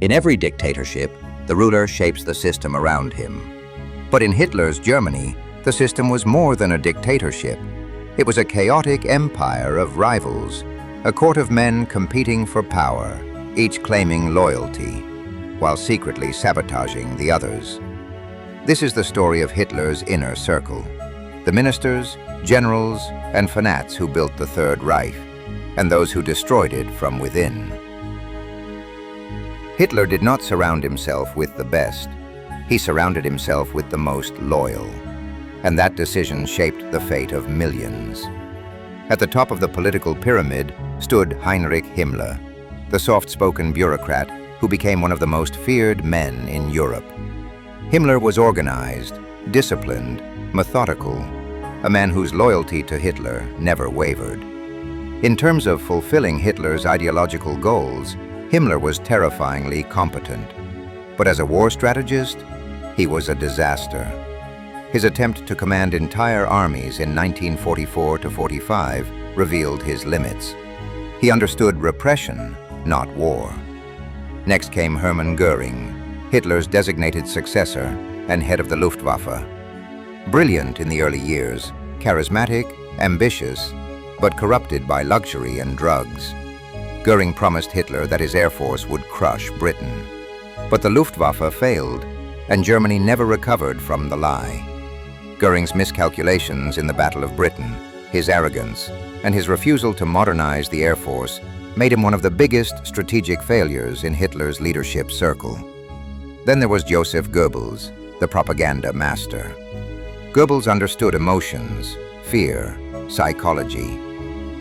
In every dictatorship, the ruler shapes the system around him. But in Hitler's Germany, the system was more than a dictatorship. It was a chaotic empire of rivals, a court of men competing for power, each claiming loyalty, while secretly sabotaging the others. This is the story of Hitler's inner circle, the ministers, generals, and fanatics who built the Third Reich, and those who destroyed it from within. Hitler did not surround himself with the best. He surrounded himself with the most loyal, and that decision shaped the fate of millions. At the top of the political pyramid stood Heinrich Himmler, the soft-spoken bureaucrat who became one of the most feared men in Europe. Himmler was organized, disciplined, methodical, a man whose loyalty to Hitler never wavered. In terms of fulfilling Hitler's ideological goals, Himmler was terrifyingly competent. But as a war strategist, he was a disaster. His attempt to command entire armies in 1944-45 revealed his limits. He understood repression, not war. Next came Hermann Göring, Hitler's designated successor and head of the Luftwaffe. Brilliant in the early years, charismatic, ambitious, but corrupted by luxury and drugs. Göring promised Hitler that his air force would crush Britain. But the Luftwaffe failed, and Germany never recovered from the lie. Göring's miscalculations in the Battle of Britain, his arrogance, and his refusal to modernize the air force made him one of the biggest strategic failures in Hitler's leadership circle. Then there was Joseph Goebbels, the propaganda master. Goebbels understood emotions, fear, psychology.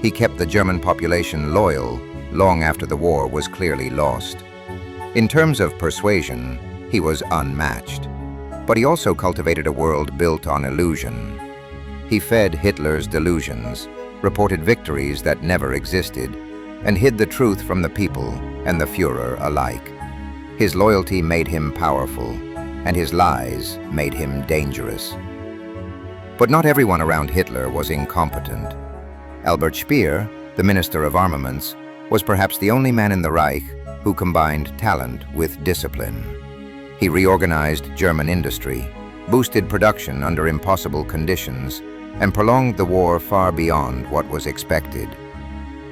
He kept the German population loyal long after the war was clearly lost. In terms of persuasion, he was unmatched. But he also cultivated a world built on illusion. He fed Hitler's delusions, reported victories that never existed, and hid the truth from the people and the Führer alike. His loyalty made him powerful, and his lies made him dangerous. But not everyone around Hitler was incompetent. Albert Speer, the Minister of Armaments, was perhaps the only man in the Reich who combined talent with discipline. He reorganized German industry, boosted production under impossible conditions, and prolonged the war far beyond what was expected.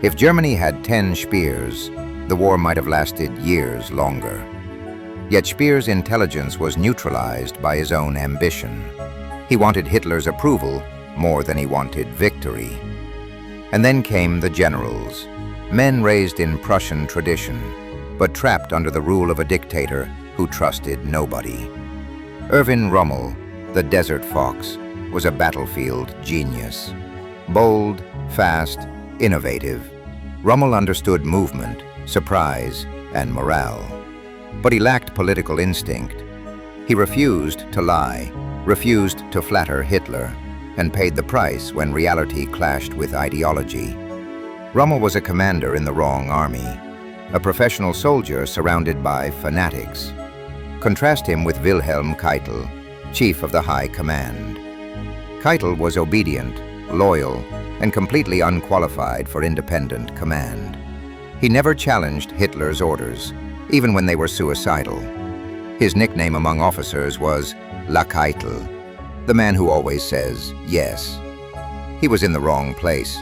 If Germany had 10 Speers, the war might have lasted years longer. Yet Speer's intelligence was neutralized by his own ambition. He wanted Hitler's approval more than he wanted victory. And then came the generals, men raised in Prussian tradition, but trapped under the rule of a dictator who trusted nobody. Erwin Rommel, the Desert Fox, was a battlefield genius. Bold, fast, innovative, Rommel understood movement, surprise, and morale. But he lacked political instinct. He refused to lie, refused to flatter Hitler, and paid the price when reality clashed with ideology. Rommel was a commander in the wrong army, a professional soldier surrounded by fanatics. Contrast him with Wilhelm Keitel, chief of the High Command. Keitel was obedient, loyal, and completely unqualified for independent command. He never challenged Hitler's orders, even when they were suicidal. His nickname among officers was La Keitel, the man who always says yes. He was in the wrong place.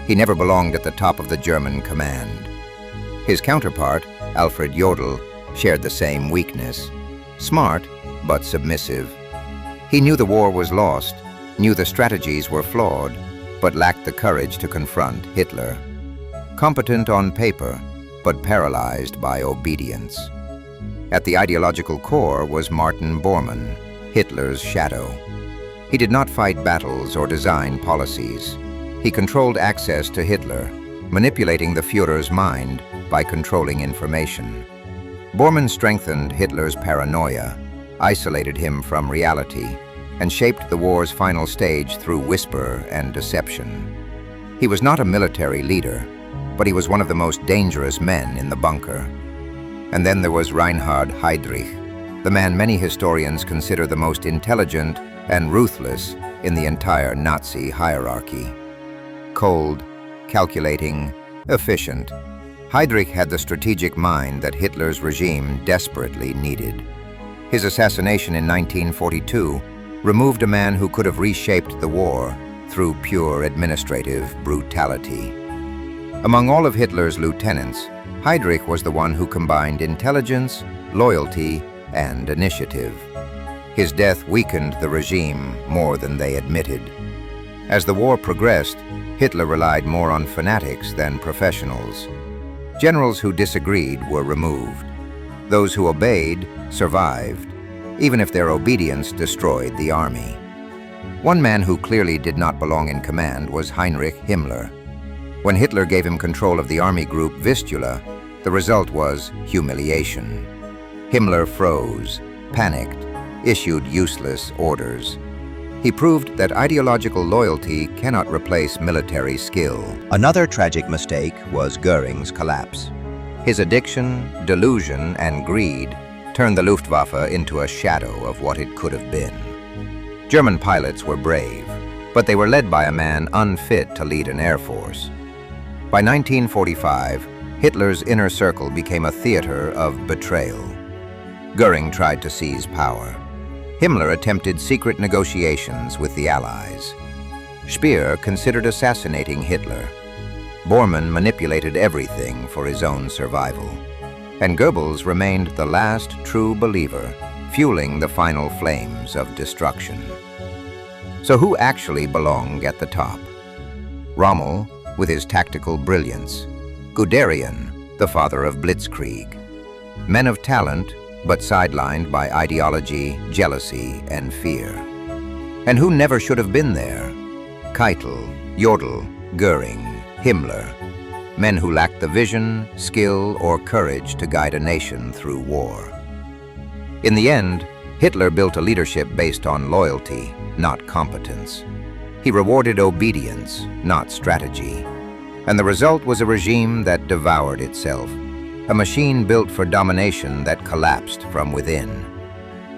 He never belonged at the top of the German command. His counterpart, Alfred Jodl, shared the same weakness. Smart, but submissive. He knew the war was lost, knew the strategies were flawed, but lacked the courage to confront Hitler. Competent on paper, but paralyzed by obedience. At the ideological core was Martin Bormann, Hitler's shadow. He did not fight battles or design policies. He controlled access to Hitler, manipulating the Führer's mind by controlling information. Bormann strengthened Hitler's paranoia, isolated him from reality, and shaped the war's final stage through whisper and deception. He was not a military leader, but he was one of the most dangerous men in the bunker. And then there was Reinhard Heydrich, the man many historians consider the most intelligent and ruthless in the entire Nazi hierarchy. Cold, calculating, efficient. Heydrich had the strategic mind that Hitler's regime desperately needed. His assassination in 1942 removed a man who could have reshaped the war through pure administrative brutality. Among all of Hitler's lieutenants, Heydrich was the one who combined intelligence, loyalty, and initiative. His death weakened the regime more than they admitted. As the war progressed, Hitler relied more on fanatics than professionals. Generals who disagreed were removed. Those who obeyed survived, even if their obedience destroyed the army. One man who clearly did not belong in command was Heinrich Himmler. When Hitler gave him control of the army group Vistula, the result was humiliation. Himmler froze, panicked, issued useless orders. He proved that ideological loyalty cannot replace military skill. Another tragic mistake was Göring's collapse. His addiction, delusion, and greed turned the Luftwaffe into a shadow of what it could have been. German pilots were brave, but they were led by a man unfit to lead an air force. By 1945, Hitler's inner circle became a theater of betrayal. Göring tried to seize power. Himmler attempted secret negotiations with the Allies. Speer considered assassinating Hitler. Bormann manipulated everything for his own survival. And Goebbels remained the last true believer, fueling the final flames of destruction. So who actually belonged at the top? Rommel, with his tactical brilliance. Guderian, the father of Blitzkrieg. Men of talent, but sidelined by ideology, jealousy, and fear. And who never should have been there? Keitel, Jodl, Göring, Himmler. Men who lacked the vision, skill, or courage to guide a nation through war. In the end, Hitler built a leadership based on loyalty, not competence. He rewarded obedience, not strategy. And the result was a regime that devoured itself. A machine built for domination that collapsed from within.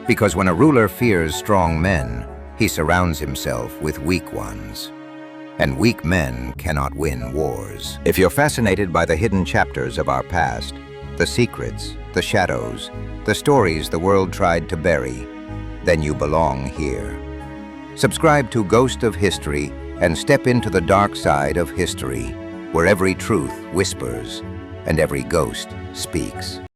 Because when a ruler fears strong men, he surrounds himself with weak ones. And weak men cannot win wars. If you're fascinated by the hidden chapters of our past, the secrets, the shadows, the stories the world tried to bury, then you belong here. Subscribe to Ghost of History and step into the dark side of history, where every truth whispers and every ghost speaks.